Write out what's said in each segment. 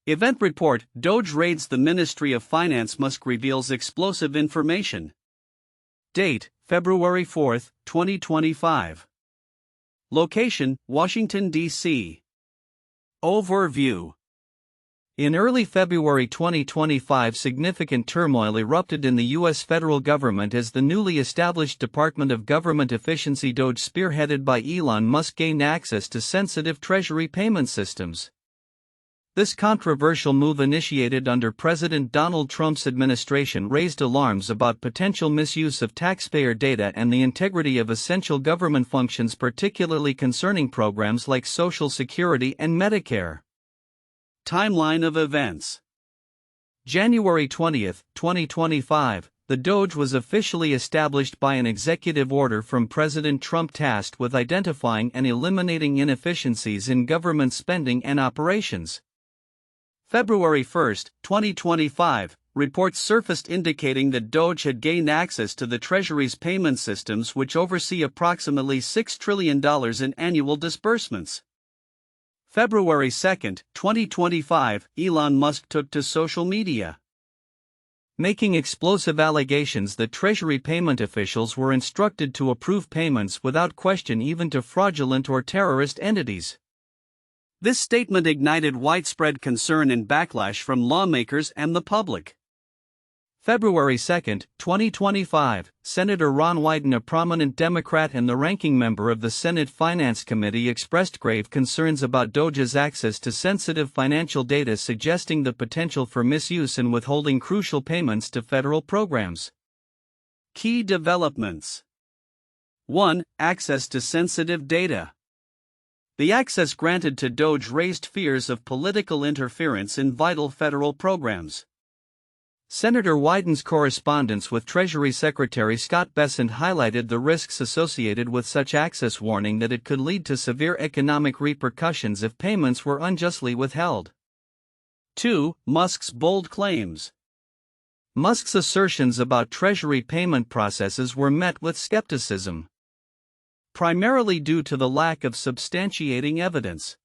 Event report: DOGE raids the Ministry of Finance. Musk reveals explosive information. Date: February 4, 2025. Location: Washington, D.C. Overview. In early February 2025, significant turmoil erupted in the U.S. federal government as the newly established Department of Government Efficiency DOGE, spearheaded by Elon Musk, gained access to sensitive Treasury payment systems. This controversial move, initiated under President Donald Trump's administration, raised alarms about potential misuse of taxpayer data and the integrity of essential government functions, particularly concerning programs like Social Security and Medicare. Timeline of events. January 20, 2025, the DOGE was officially established by an executive order from President Trump tasked with identifying and eliminating inefficiencies in government spending and operations. February 1, 2025, reports surfaced indicating that DOGE had gained access to the Treasury's payment systems, which oversee approximately $6 trillion in annual disbursements. February 2, 2025, Elon Musk took to social media, making explosive allegations that Treasury payment officials were instructed to approve payments without question, even to fraudulent or terrorist entities. This statement ignited widespread concern and backlash from lawmakers and the public. February 2, 2025, Senator Ron Wyden, a prominent Democrat and the ranking member of the Senate Finance Committee, expressed grave concerns about DOGE's access to sensitive financial data, suggesting the potential for misuse in withholding crucial payments to federal programs. Key developments. 1. Access to sensitive data. The access granted to DOGE raised fears of political interference in vital federal programs. Senator Wyden's correspondence with Treasury Secretary Scott Bessent highlighted the risks associated with such access, warning that it could lead to severe economic repercussions if payments were unjustly withheld. 2. Musk's bold claims. Musk's assertions about Treasury payment processes were met with skepticism, primarily due to the lack of substantiating evidence.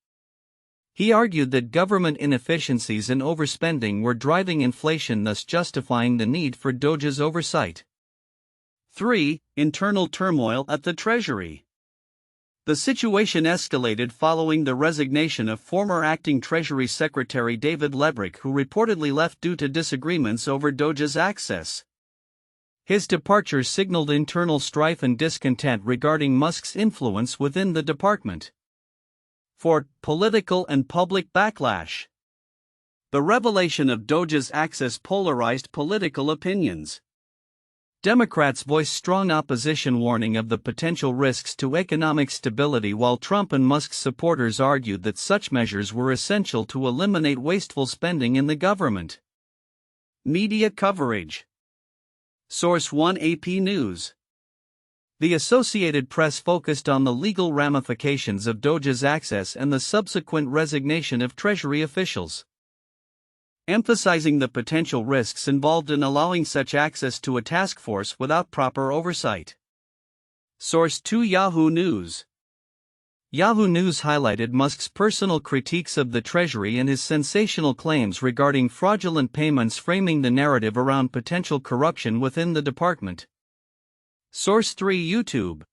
He argued that government inefficiencies and overspending were driving inflation, thus justifying the need for DOGE's oversight. 3. Internal turmoil at the Treasury. The situation escalated following the resignation of former acting Treasury Secretary David Lebryk, who reportedly left due to disagreements over DOGE's access. His departure signaled internal strife and discontent regarding Musk's influence within the department. 4. Political and public backlash. The revelation of DOGE's access polarized political opinions. Democrats voiced strong opposition, warning of the potential risks to economic stability, while Trump and Musk's supporters argued that such measures were essential to eliminate wasteful spending in the government. Media coverage. Source 1: AP News. The Associated Press focused on the legal ramifications of DOGE's access and the subsequent resignation of Treasury officials, emphasizing the potential risks involved in allowing such access to a task force without proper oversight. Source 2: Yahoo News. Yahoo News highlighted Musk's personal critiques of the Treasury and his sensational claims regarding fraudulent payments, framing the narrative around potential corruption within the department. Source 3: YouTube.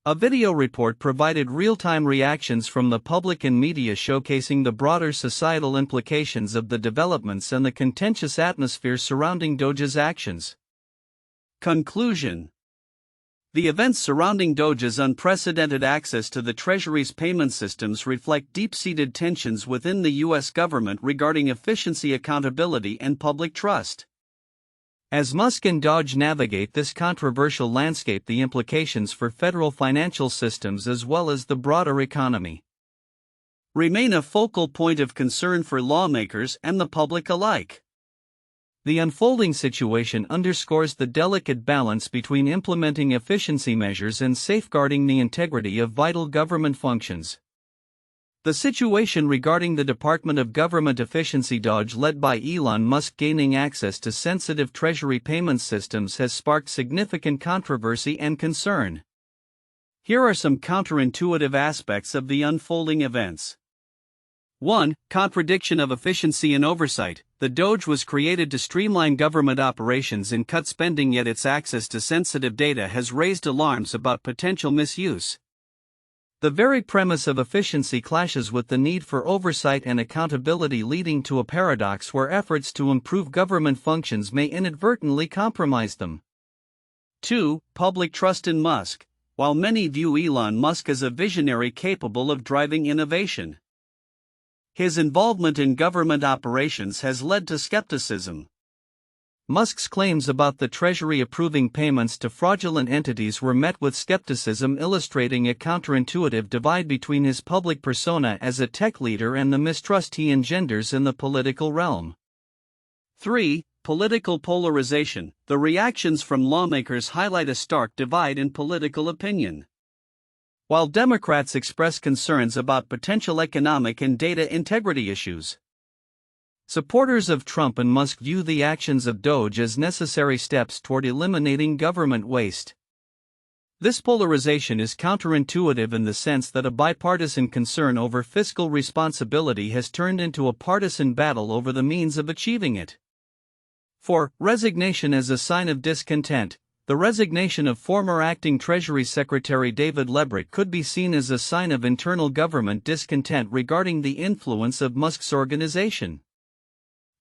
A video report provided real-time reactions from the public and media, showcasing the broader societal implications of the developments and the contentious atmosphere surrounding DOGE's actions. Conclusion. The events surrounding DOGE's unprecedented access to the Treasury's payment systems reflect deep-seated tensions within the U.S. government regarding efficiency, accountability, and public trust. As Musk and DOGE navigate this controversial landscape, the implications for federal financial systems as well as the broader economy remain a focal point of concern for lawmakers and the public alike. The unfolding situation underscores the delicate balance between implementing efficiency measures and safeguarding the integrity of vital government functions. The situation regarding the Department of Government Efficiency DOGE, led by Elon Musk, gaining access to sensitive Treasury payment systems has sparked significant controversy and concern. Here are some counterintuitive aspects of the unfolding events. 1. Contradiction of efficiency and oversight. The DOGE was created to streamline government operations and cut spending, yet its access to sensitive data has raised alarms about potential misuse. The very premise of efficiency clashes with the need for oversight and accountability, leading to a paradox where efforts to improve government functions may inadvertently compromise them. 2. Public trust in Musk. While many view Elon Musk as a visionary capable of driving innovation, his involvement in government operations has led to skepticism. Musk's claims about the Treasury approving payments to fraudulent entities were met with skepticism, illustrating a counterintuitive divide between his public persona as a tech leader and the mistrust he engenders in the political realm. 3. Political polarization. The reactions from lawmakers highlight a stark divide in political opinion. While Democrats express concerns about potential economic and data integrity issues, supporters of Trump and Musk view the actions of DOGE as necessary steps toward eliminating government waste. This polarization is counterintuitive in the sense that a bipartisan concern over fiscal responsibility has turned into a partisan battle over the means of achieving it. 4. Resignation as a sign of discontent. The resignation of former acting Treasury Secretary David Lebryk could be seen as a sign of internal government discontent regarding the influence of Musk's organization.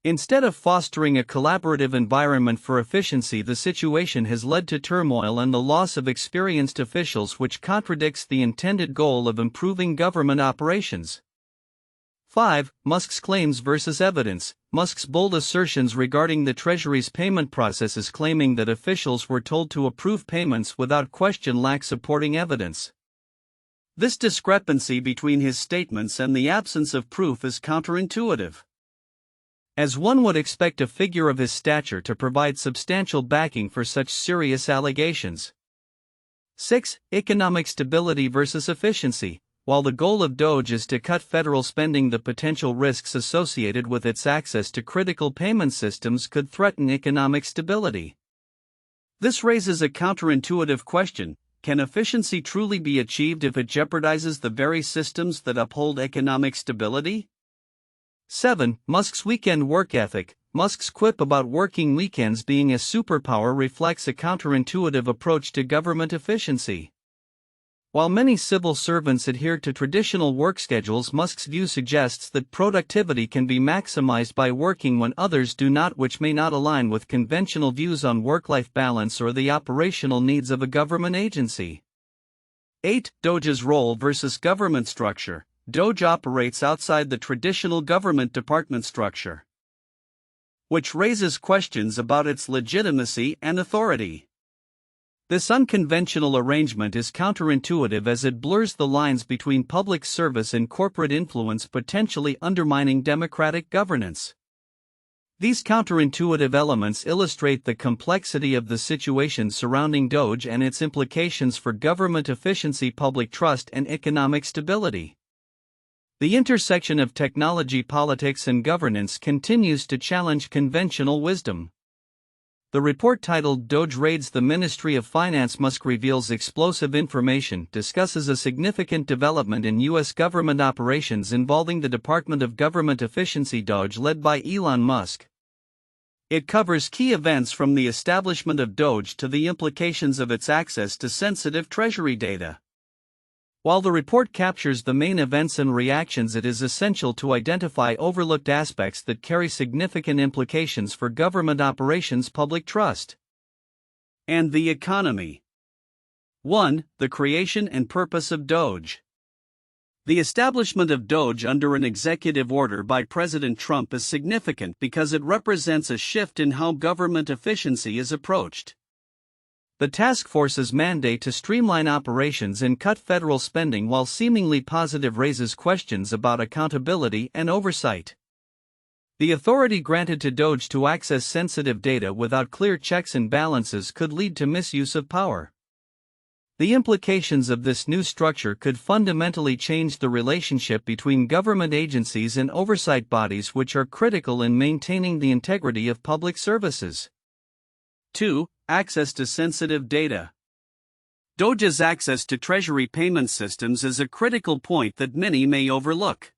Instead of fostering a collaborative environment for efficiency, the situation has led to turmoil and the loss of experienced officials, which contradicts the intended goal of improving government operations. 5. Musk's claims versus evidence. Musk's bold assertions regarding the Treasury's payment processes, claiming that officials were told to approve payments without question, lack supporting evidence. This discrepancy between his statements and the absence of proof is counterintuitive, as one would expect a figure of his stature to provide substantial backing for such serious allegations. 6. Economic stability versus efficiency. While the goal of DOGE is to cut federal spending, the potential risks associated with its access to critical payment systems could threaten economic stability. This raises a counterintuitive question: can efficiency truly be achieved if it jeopardizes the very systems that uphold economic stability? 7. Musk's weekend work ethic. Musk's quip about working weekends being a superpower reflects a counterintuitive approach to government efficiency. While many civil servants adhere to traditional work schedules, Musk's view suggests that productivity can be maximized by working when others do not, which may not align with conventional views on work-life balance or the operational needs of a government agency. 8. DOGE's role versus government structure. DOGE operates outside the traditional government department structure, which raises questions about its legitimacy and authority. This unconventional arrangement is counterintuitive as it blurs the lines between public service and corporate influence, potentially undermining democratic governance. These counterintuitive elements illustrate the complexity of the situation surrounding DOGE and its implications for government efficiency, public trust, and economic stability. The intersection of technology, politics, and governance continues to challenge conventional wisdom. The report, titled "DOGE Raids the Ministry of Finance, Musk Reveals Explosive Information," discusses a significant development in U.S. government operations involving the Department of Government Efficiency, DOGE, led by Elon Musk. It covers key events from the establishment of DOGE to the implications of its access to sensitive Treasury data. While the report captures the main events and reactions, it is essential to identify overlooked aspects that carry significant implications for government operations, public trust, and the economy. 1. The creation and purpose of DOGE. The establishment of DOGE under an executive order by President Trump is significant because it represents a shift in how government efficiency is approached. The task force's mandate to streamline operations and cut federal spending, while seemingly positive, raises questions about accountability and oversight. The authority granted to DOGE to access sensitive data without clear checks and balances could lead to misuse of power. The implications of this new structure could fundamentally change the relationship between government agencies and oversight bodies, which are critical in maintaining the integrity of public services. 2. Access to sensitive data. DOGE's access to Treasury payment systems is a critical point that many may overlook.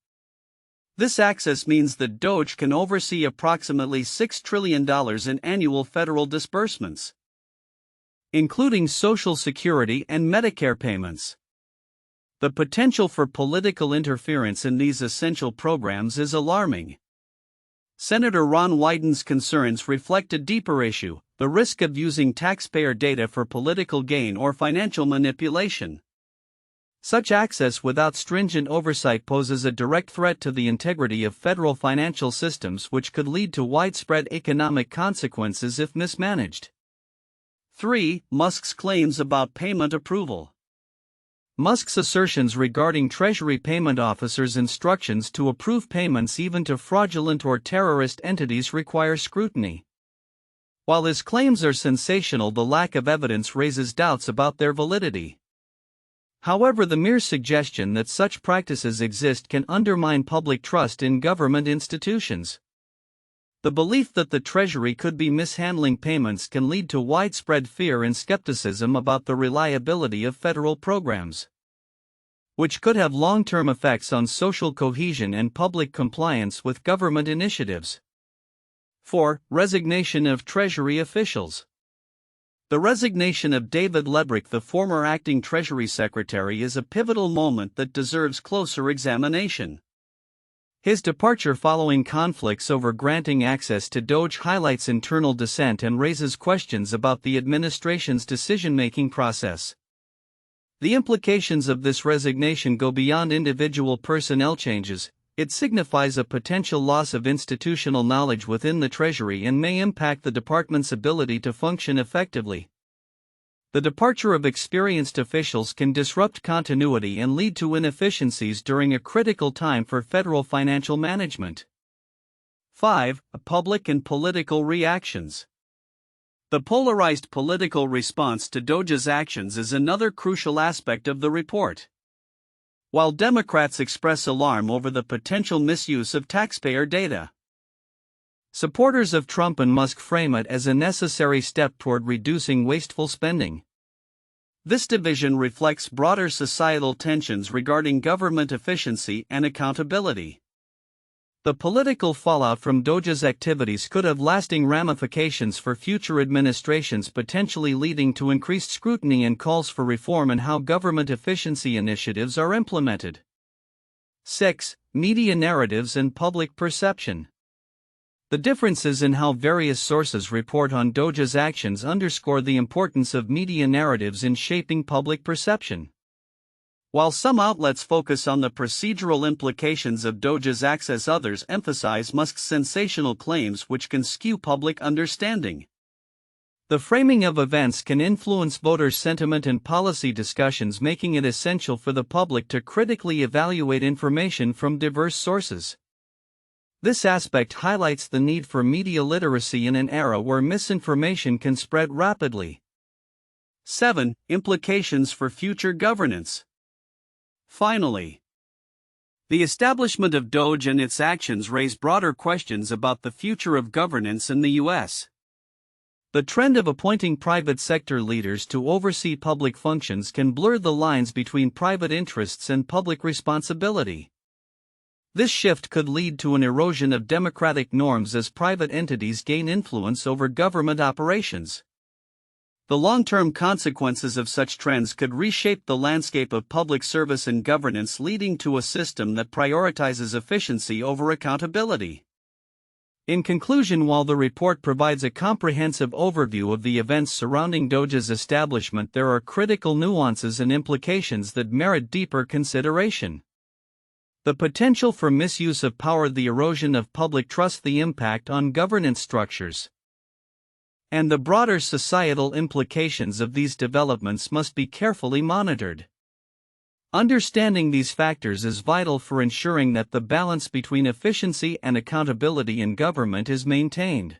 This access means that DOGE can oversee approximately $6 trillion in annual federal disbursements, including Social Security and Medicare payments. The potential for political interference in these essential programs is alarming. Senator Ron Wyden's concerns reflect a deeper issue: the risk of using taxpayer data for political gain or financial manipulation. Such access without stringent oversight poses a direct threat to the integrity of federal financial systems, which could lead to widespread economic consequences if mismanaged. 3. Musk's claims about payment approval. Musk's assertions regarding Treasury payment officers' instructions to approve payments even to fraudulent or terrorist entities require scrutiny. While his claims are sensational, the lack of evidence raises doubts about their validity. However, the mere suggestion that such practices exist can undermine public trust in government institutions. The belief that the Treasury could be mishandling payments can lead to widespread fear and skepticism about the reliability of federal programs, which could have long-term effects on social cohesion and public compliance with government initiatives. 4. Resignation of Treasury officials. The resignation of David Lebryk, the former acting Treasury Secretary, is a pivotal moment that deserves closer examination. His departure following conflicts over granting access to DOGE highlights internal dissent and raises questions about the administration's decision-making process. The implications of this resignation go beyond individual personnel changes. It signifies a potential loss of institutional knowledge within the Treasury and may impact the department's ability to function effectively. The departure of experienced officials can disrupt continuity and lead to inefficiencies during a critical time for federal financial management. 5. Public and political reactions. The polarized political response to DOGE's actions is another crucial aspect of the report. While Democrats express alarm over the potential misuse of taxpayer data, supporters of Trump and Musk frame it as a necessary step toward reducing wasteful spending. This division reflects broader societal tensions regarding government efficiency and accountability. The political fallout from DOGE's activities could have lasting ramifications for future administrations, potentially leading to increased scrutiny and calls for reform in how government efficiency initiatives are implemented. 6. Media narratives and public perception. The differences in how various sources report on DOGE's actions underscore the importance of media narratives in shaping public perception. While some outlets focus on the procedural implications of DOGE's access, others emphasize Musk's sensational claims, which can skew public understanding. The framing of events can influence voter sentiment and policy discussions, making it essential for the public to critically evaluate information from diverse sources. This aspect highlights the need for media literacy in an era where misinformation can spread rapidly. 7. Implications for future governance. Finally, the establishment of DOGE and its actions raise broader questions about the future of governance in the U.S. The trend of appointing private sector leaders to oversee public functions can blur the lines between private interests and public responsibility. This shift could lead to an erosion of democratic norms as private entities gain influence over government operations. The long-term consequences of such trends could reshape the landscape of public service and governance, leading to a system that prioritizes efficiency over accountability. In conclusion, while the report provides a comprehensive overview of the events surrounding DOGE's establishment, there are critical nuances and implications that merit deeper consideration. The potential for misuse of power, the erosion of public trust, the impact on governance structures, and the broader societal implications of these developments must be carefully monitored. Understanding these factors is vital for ensuring that the balance between efficiency and accountability in government is maintained.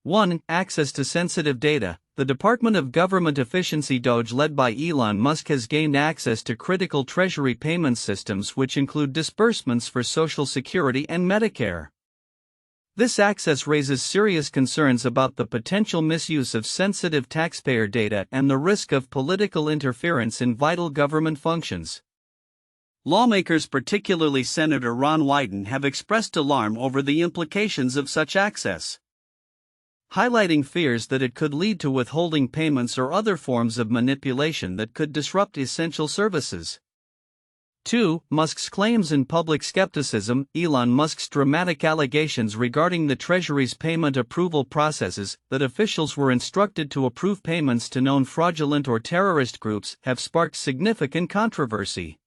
1. Access to sensitive data. The Department of Government Efficiency DOGE, led by Elon Musk, has gained access to critical Treasury payment systems, which include disbursements for Social Security and Medicare. This access raises serious concerns about the potential misuse of sensitive taxpayer data and the risk of political interference in vital government functions. Lawmakers, particularly Senator Ron Wyden, have expressed alarm over the implications of such access, highlighting fears that it could lead to withholding payments or other forms of manipulation that could disrupt essential services. 2. Musk's claims and public skepticism. Elon Musk's dramatic allegations regarding the Treasury's payment approval processes, that officials were instructed to approve payments to known fraudulent or terrorist groups, have sparked significant controversy.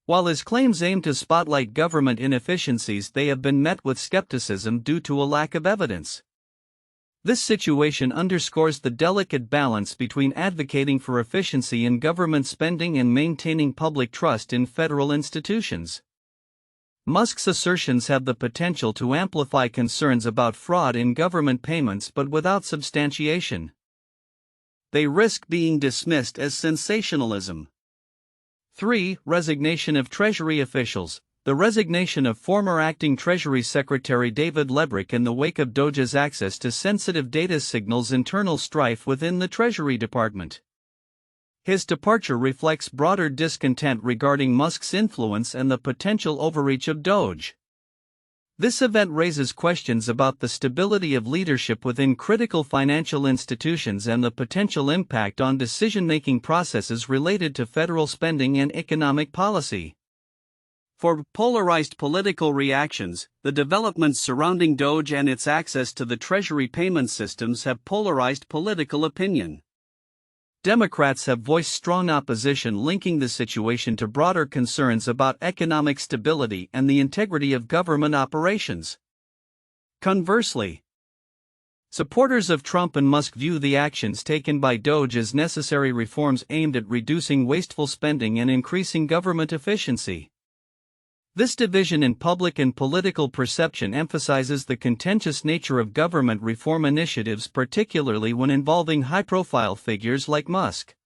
While his claims aim to spotlight government inefficiencies, they have been met with skepticism due to a lack of evidence. This situation underscores the delicate balance between advocating for efficiency in government spending and maintaining public trust in federal institutions. Musk's assertions have the potential to amplify concerns about fraud in government payments, but without substantiation, they risk being dismissed as sensationalism. 3. Resignation of Treasury officials. The resignation of former acting Treasury Secretary David Lebryk in the wake of DOGE's access to sensitive data signals internal strife within the Treasury Department. His departure reflects broader discontent regarding Musk's influence and the potential overreach of DOGE. This event raises questions about the stability of leadership within critical financial institutions and the potential impact on decision-making processes related to federal spending and economic policy. For polarized political reactions, the developments surrounding DOGE and its access to the Treasury payment systems have polarized political opinion. Democrats have voiced strong opposition, linking the situation to broader concerns about economic stability and the integrity of government operations. Conversely, supporters of Trump and Musk view the actions taken by DOGE as necessary reforms aimed at reducing wasteful spending and increasing government efficiency. This division in public and political perception emphasizes the contentious nature of government reform initiatives, particularly when involving high-profile figures like Musk.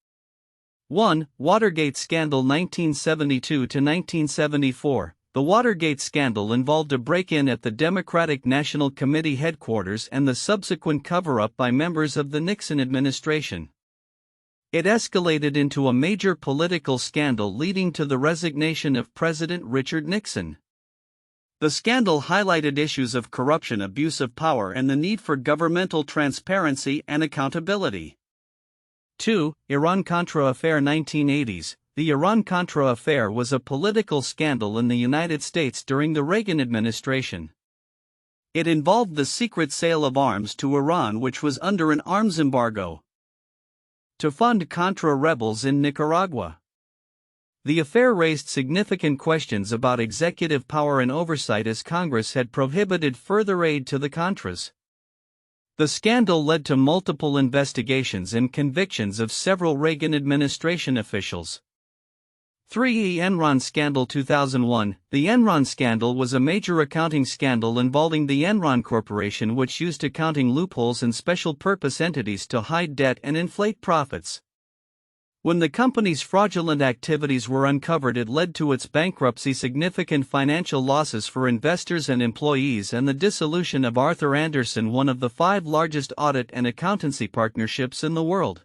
1. Watergate Scandal 1972–1974. The Watergate scandal involved a break-in at the Democratic National Committee headquarters and the subsequent cover-up by members of the Nixon administration. It escalated into a major political scandal, leading to the resignation of President Richard Nixon. The scandal highlighted issues of corruption, abuse of power, and the need for governmental transparency and accountability. 2. Iran-Contra Affair 1980s. The Iran-Contra affair was a political scandal in the United States during the Reagan administration. It involved the secret sale of arms to Iran, which was under an arms embargo, to fund Contra rebels in Nicaragua. The affair raised significant questions about executive power and oversight, as Congress had prohibited further aid to the Contras. The scandal led to multiple investigations and convictions of several Reagan administration officials. 3. Enron Scandal 2001. The Enron scandal was a major accounting scandal involving the Enron Corporation, which used accounting loopholes and special purpose entities to hide debt and inflate profits. When the company's fraudulent activities were uncovered, it led to its bankruptcy, significant financial losses for investors and employees, and the dissolution of Arthur Andersen, one of the 5 largest audit and accountancy partnerships in the world.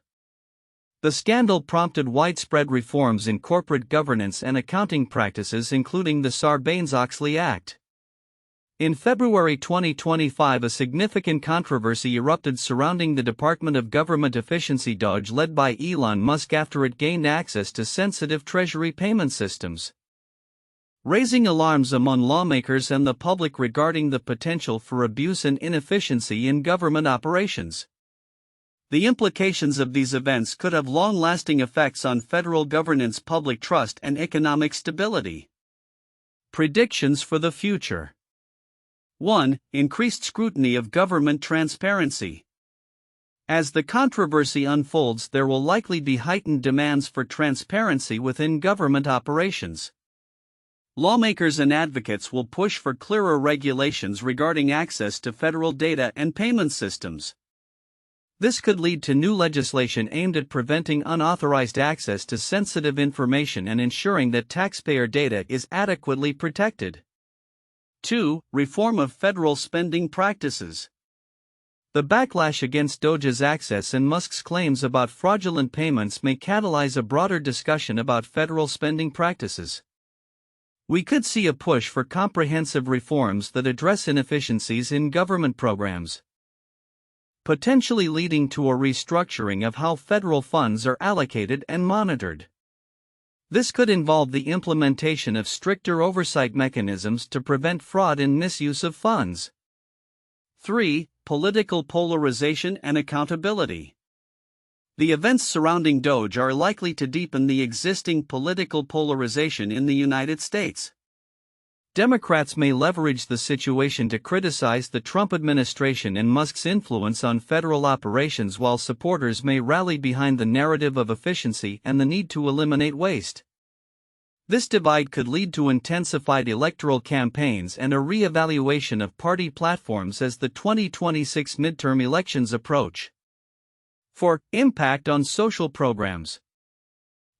The scandal prompted widespread reforms in corporate governance and accounting practices, including the Sarbanes-Oxley Act. In February 2025, a significant controversy erupted surrounding the Department of Government Efficiency DOGE, led by Elon Musk, after it gained access to sensitive Treasury payment systems, raising alarms among lawmakers and the public regarding the potential for abuse and inefficiency in government operations. The implications of these events could have long-lasting effects on federal governance, public trust, and economic stability. Predictions for the future. 1. Increased scrutiny of government transparency. As the controversy unfolds, there will likely be heightened demands for transparency within government operations. Lawmakers and advocates will push for clearer regulations regarding access to federal data and payment systems. This could lead to new legislation aimed at preventing unauthorized access to sensitive information and ensuring that taxpayer data is adequately protected. 2. Reform of federal spending practices. The backlash against DOGE's access and Musk's claims about fraudulent payments may catalyze a broader discussion about federal spending practices. We could see a push for comprehensive reforms that address inefficiencies in government programs, potentially leading to a restructuring of how federal funds are allocated and monitored. This could involve the implementation of stricter oversight mechanisms to prevent fraud and misuse of funds. 3. Political polarization and accountability. The events surrounding DOGE are likely to deepen the existing political polarization in the United States. Democrats may leverage the situation to criticize the Trump administration and Musk's influence on federal operations, while supporters may rally behind the narrative of efficiency and the need to eliminate waste. This divide could lead to intensified electoral campaigns and a re-evaluation of party platforms as the 2026 midterm elections approach. 4. Impact on social programs.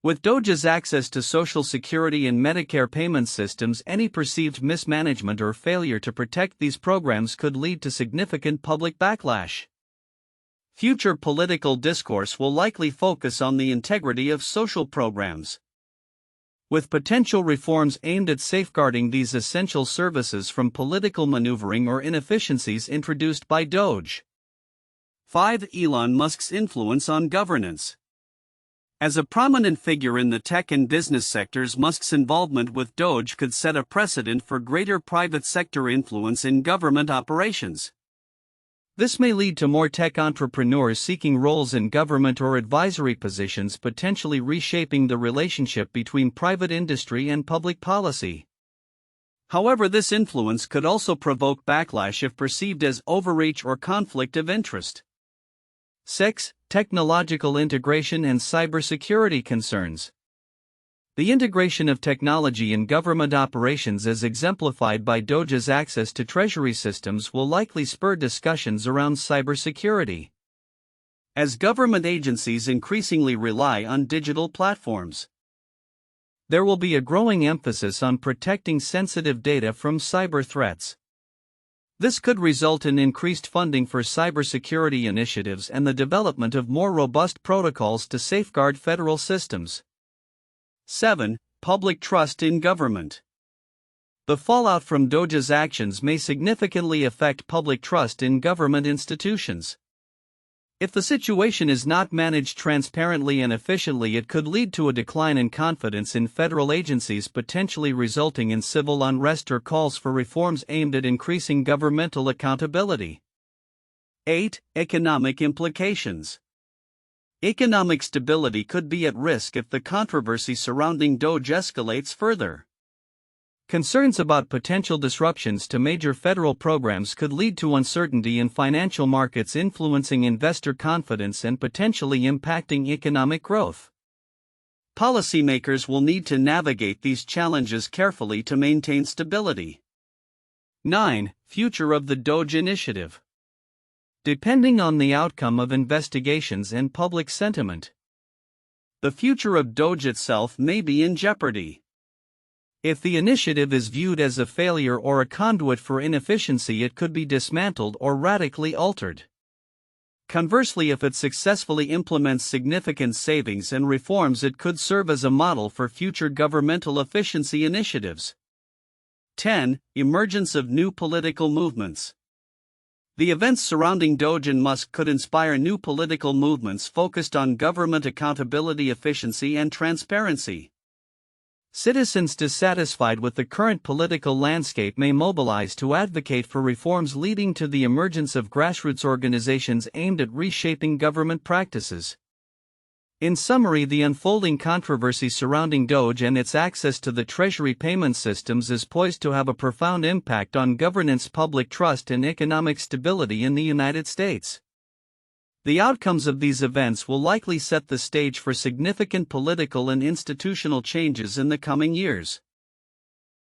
With DOGE's access to Social Security and Medicare payment systems, any perceived mismanagement or failure to protect these programs could lead to significant public backlash. Future political discourse will likely focus on the integrity of social programs, with potential reforms aimed at safeguarding these essential services from political maneuvering or inefficiencies introduced by DOGE. 5. Elon Musk's influence on governance. As a prominent figure in the tech and business sectors, Musk's involvement with DOGE could set a precedent for greater private sector influence in government operations. This may lead to more tech entrepreneurs seeking roles in government or advisory positions, potentially reshaping the relationship between private industry and public policy. However, this influence could also provoke backlash if perceived as overreach or conflict of interest. 6. Technological integration and cybersecurity concerns. The integration of technology in government operations, as exemplified by DOGE's access to Treasury systems, will likely spur discussions around cybersecurity. As government agencies increasingly rely on digital platforms, there will be a growing emphasis on protecting sensitive data from cyber threats. This could result in increased funding for cybersecurity initiatives and the development of more robust protocols to safeguard federal systems. 7. Public trust in government. The fallout from DOGE's actions may significantly affect public trust in government institutions. If the situation is not managed transparently and efficiently, it could lead to a decline in confidence in federal agencies, potentially resulting in civil unrest or calls for reforms aimed at increasing governmental accountability. 8. Economic implications. Economic stability could be at risk if the controversy surrounding DOGE escalates further. Concerns about potential disruptions to major federal programs could lead to uncertainty in financial markets, influencing investor confidence and potentially impacting economic growth. Policymakers will need to navigate these challenges carefully to maintain stability. 9. Future of the DOGE initiative. Depending on the outcome of investigations and public sentiment, the future of DOGE itself may be in jeopardy. If the initiative is viewed as a failure or a conduit for inefficiency, it could be dismantled or radically altered. Conversely, if it successfully implements significant savings and reforms, it could serve as a model for future governmental efficiency initiatives. 10. Emergence of new political movements. The events surrounding DOGE and Musk could inspire new political movements focused on government accountability, efficiency, and transparency. Citizens dissatisfied with the current political landscape may mobilize to advocate for reforms, leading to the emergence of grassroots organizations aimed at reshaping government practices. In summary, the unfolding controversy surrounding DOGE and its access to the Treasury payment systems is poised to have a profound impact on governance, public trust, and economic stability in the United States. The outcomes of these events will likely set the stage for significant political and institutional changes in the coming years.